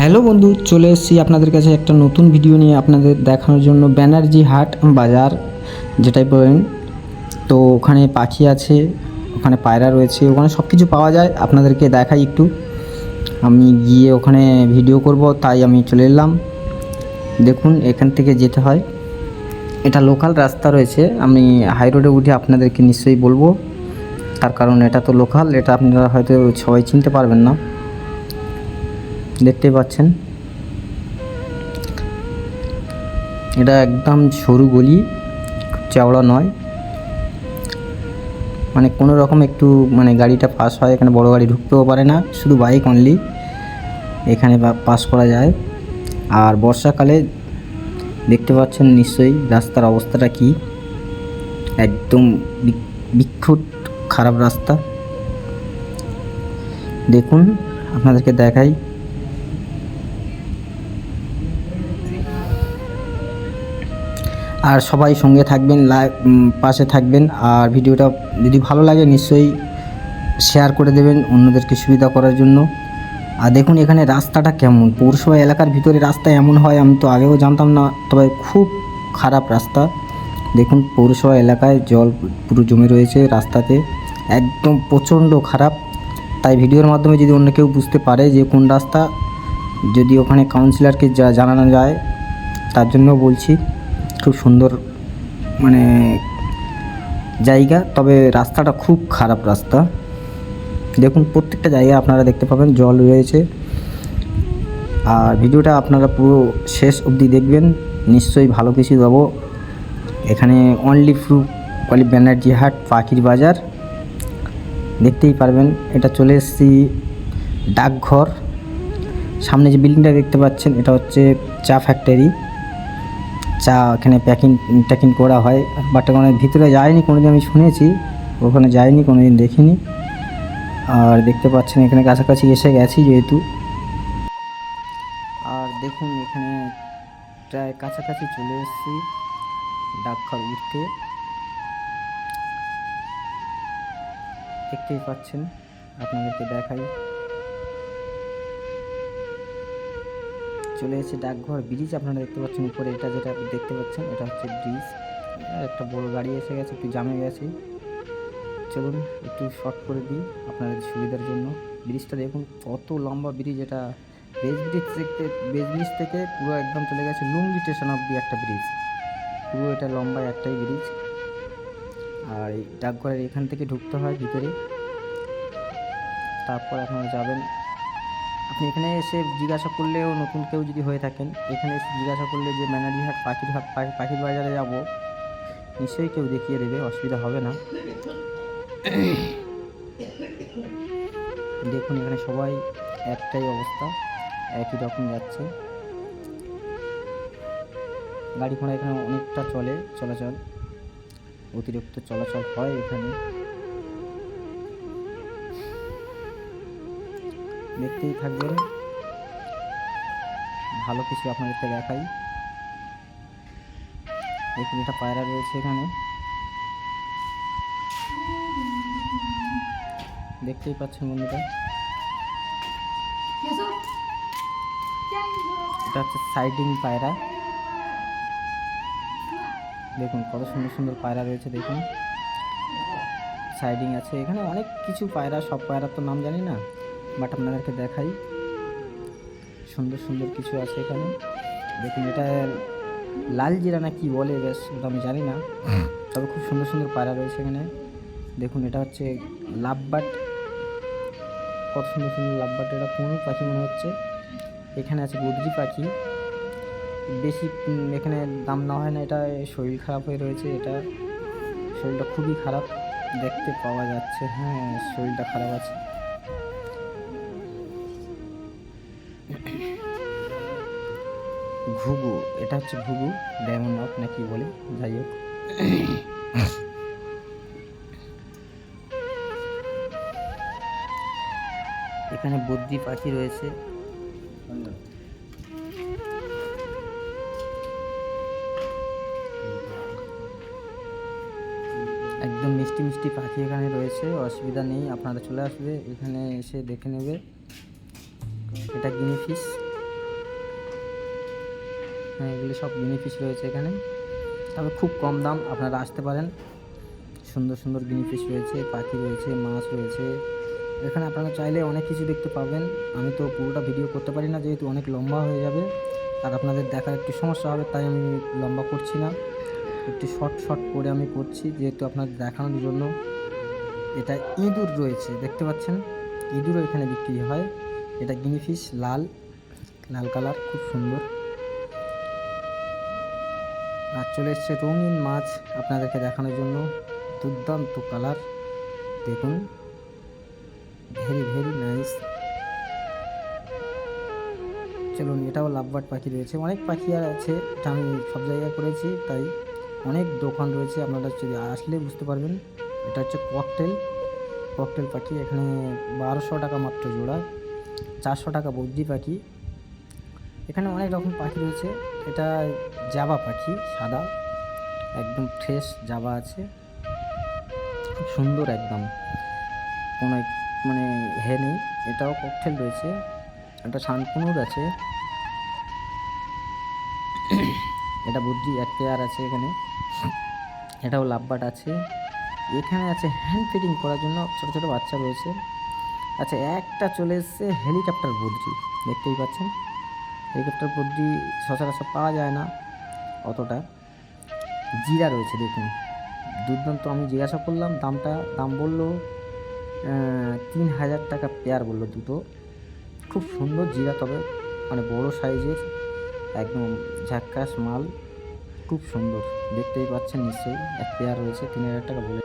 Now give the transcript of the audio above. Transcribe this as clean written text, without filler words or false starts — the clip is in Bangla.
হ্যালো বন্ধু, চলে এসেছি আপনাদের কাছে একটা নতুন ভিডিও নিয়ে আপনাদের দেখানোর জন্য। ব্যানার্জি হাট বাজার যেটাই বলেন, তো ওখানে পাখি আছে, ওখানে পায়রা রয়েছে, ওখানে সব কিছু পাওয়া যায়। আপনাদেরকে দেখাই একটু। আমি গিয়ে ওখানে ভিডিও করব, তাই আমি চলে এলাম। দেখুন, এখান থেকে যেতে হয়, এটা লোকাল রাস্তা রয়েছে। আমি হাই রোডে উঠে আপনাদেরকে নিশ্চয়ই বলবো, তার কারণ এটা তো লোকাল, এটা আপনারা হয়তো সবাই চিনতে পারবেন না। দেখতেই পাচ্ছেন, এটা একদম সরু গলি, চওড়া নয়, মানে কোনো রকম একটু মানে গাড়িটা পাস হয়। এখানে বড় গাড়ি ঢুকতেও পারে না, শুধু বাইক অনলি এখানে পাস করা যায়। আর বর্ষাকালে দেখতে পাচ্ছেন নিশ্চয়ই রাস্তার অবস্থাটা কি, একদম বিক্ষুট খারাপ রাস্তা। দেখুন, আপনাদেরকে দেখাই। আর সবাই সঙ্গে থাকবেন, পাশে থাকবেন। আর ভিডিওটা যদি ভালো লাগে নিশ্চয়ই শেয়ার করে দেবেন অন্যদেরকে সুবিধা করার জন্য। আর দেখুন এখানে রাস্তাটা কেমন, পৌরসভা এলাকার ভিতরে রাস্তা এমন হয় আমি তো আগেও জানতাম না, তবে খুব খারাপ রাস্তা। দেখুন পৌরসভা এলাকায় জল পুরো জমে রয়েছে রাস্তাতে, একদম প্রচণ্ড খারাপ। তাই ভিডিওর মাধ্যমে যদি অন্য কেউ বুঝতে পারে যে কোন রাস্তা, যদি ওখানে কাউন্সিলরকে জানানো যায়, তার জন্য বলছি। খুব সুন্দর মানে জায়গা, তবে রাস্তাটা খুব খারাপ রাস্তা। দেখুন প্রত্যেকটা জায়গায় আপনারা দেখতে পাবেন জল রয়েছে। আর ভিডিওটা আপনারা পুরো শেষ অবধি দেখবেন, নিশ্চয়ই ভালো কিছু দেবো। এখানে অনলি ফ্রু কলি ব্যানার্জি হাট পাখির বাজার, দেখতেই পারবেন। এটা চলে এসেছি ডাকঘর, সামনে যে বিল্ডিংটা দেখতে পাচ্ছেন এটা হচ্ছে চা ফ্যাক্টরি। চা এখানে প্যাকিং করা হয়, বাট ওখানে ভিতরে যাইনি কোনোদিন, আমি শুনেছি, ওখানে যাইনি কোনোদিন, দেখিনি। আর দেখতে পাচ্ছেন এখানে কাছাকাছি এসে গেছি যেহেতু। আর দেখুন এখানে প্রায় কাছাকাছি চলে এসেছি ডাকঘর উঠতে, দেখতেই পাচ্ছেন। আপনাদেরকে দেখাই, চলে এসেছি ডাকঘর। ব্রিজ আপনারা দেখতে পাচ্ছেন উপরে, এটা যেটা দেখতে পাচ্ছেন এটা হচ্ছে ব্রিজ। একটা বড় গাড়ি এসে গেছে, একটু জামে গেছে। চলুন একটু শর্ট করে দিই আপনাদের সুবিধার জন্য। ব্রিজটা দেখুন কত লম্বা ব্রিজ, এটা বেজ ব্রিজ থেকে পুরো একদম চলে গেছে লুঙ্গি স্টেশন অব্দি একটা ব্রিজ, পুরো এটা লম্বা একটাই ব্রিজ। আর এই ডাকঘরের এখান থেকে ঢুকতে হয় ভিতরে, তারপর আপনারা যাবেন। আপনি এখানে এসে জিজ্ঞাসা করলেও, নতুন কেউ যদি হয়ে থাকেন, এখানে এসে জিজ্ঞাসা করলে যে ব্যানার্জি হাট পাখির বাজারে যাব, নিশ্চয়ই কেউ দেখিয়ে দেবে, অসুবিধা হবে না। দেখুন এখানে সবাই একটাই অবস্থা, একই রকম যাচ্ছে। গাড়ি ঘোড়া এখানে অনেকটা চলাচল, অতিরিক্ত চলাচল হয় এখানে। দেখতেই থাকবেন, ভালো কিছু আপনাদেরকে দেখাই। দেখুন এটা পায়রা রয়েছে এখানে, দেখতেই পাচ্ছেন বন্ধুরা। এটা হচ্ছে সাইডিং পায়রা, দেখুন কত সুন্দর সুন্দর পায়রা রয়েছে। দেখুন সাইডিং আছে এখানে, অনেক কিছু পায়রা, সব পায়রার তো নাম জানি না, বাট আপনাদেরকে দেখাই। সুন্দর সুন্দর কিছু আছে এখানে। দেখুন এটা লাল জিরা না কি বলে, বেশ ওটা আমি জানি না, তবে খুব সুন্দর সুন্দর পায়রা রয়েছে এখানে। দেখুন এটা হচ্ছে লাভবার্ড, কত সুন্দর সুন্দর লাভবার্ড, এটা কোনো পাখি মনে হচ্ছে। এখানে আছে বদ্রি পাখি, বেশি এখানে দাম না হয় না, এটা শরীর খারাপ হয়ে রয়েছে, এটা শরীরটা খুবই খারাপ দেখতে পাওয়া যাচ্ছে। হ্যাঁ, শরীরটা খারাপ আছে। ঘুঘু, এটা হচ্ছে ঘুঘু, ডায়মন্ড নট না কি বলে, যাই হোক। এখানে বদ্রি পাখি রয়েছে, একদম মিষ্টি মিষ্টি পাখি এখানে রয়েছে, অসুবিধা নেই, আপনারা চলে আসবে এখানে এসে দেখে নেবে। এটা গিনি ফিশ, হ্যাঁ, এগুলি সব গিনিফিশ রয়েছে এখানে, তবে খুব কম দাম, আপনারা আসতে পারেন। সুন্দর সুন্দর গিনিফিশ রয়েছে, পাখি রয়েছে, মাছ রয়েছে। এখানে আপনারা চাইলে অনেক কিছু দেখতে পাবেন। আমি তো পুরোটা ভিডিও করতে পারি না, যেহেতু অনেক লম্বা হয়ে যাবে আর আপনাদের দেখার একটু সমস্যা হবে, তাই আমি লম্বা করছি না, একটু শর্ট শর্ট করে আমি করছি, যেহেতু আপনাদের দেখানোর জন্য। এটা ইঁদুর রয়েছে, দেখতে পাচ্ছেন, ইঁদুরও এখানে বিক্রি হয়। এটা গিনিফিশ, লাল লাল কালার, খুব সুন্দর। আর চলে এসছে রঙিন মাছ আপনাদেরকে দেখানোর জন্য, দুর্দান্ত কালার, দেখুন, ভেরি ভেরি নাইস। চলুন, এটাও লাভবার্ড পাখি রয়েছে, অনেক পাখি আর আছে, এটা আমি সব জায়গায় করেছি, তাই অনেক দোকান রয়েছে, আপনারা যদি আসলে বুঝতে পারবেন। এটা হচ্ছে ককটেল পাখি, এখানে 1200 টাকা মাত্র জোড়া, 400 টাকা বদ্রি পাখি। এখানে অনেক রকম পাখি রয়েছে। এটা জাবা পাখি, সাদা, একদম ফ্রেশ জাবা আছে, খুব সুন্দর একদম, কোনো মানে নেই। এটাও ককটেল রয়েছে, একটা শানকুনুর আছে, এটা বুদ্ধি এক পেয়ার আছে এখানে, এটাও লাভবার্ড আছে। এখানে আছে হ্যান্ড ফিডিং করার জন্য ছোটো ছোটো বাচ্চা রয়েছে। আচ্ছা, একটা চলে এসছে হেলিকপ্টার বদ্রি, দেখতেই পাচ্ছেন, হেলিকপ্টার বদ্রি সচরাচর পাওয়া যায় না অতটা। জিরা রয়েছে, দেখুন, দুর্দান্ত। আমি জিজ্ঞাসা করলাম দাম বললো 3000 টাকা পেয়ার বললো দুটো। খুব সুন্দর জিরা, তবে মানে বড় সাইজের, একদম ঝাক্কাস মাল, খুব সুন্দর, দেখতেই পাচ্ছেন নিশ্চয়ই। এক পেয়ার রয়েছে, 3000 টাকা বলে।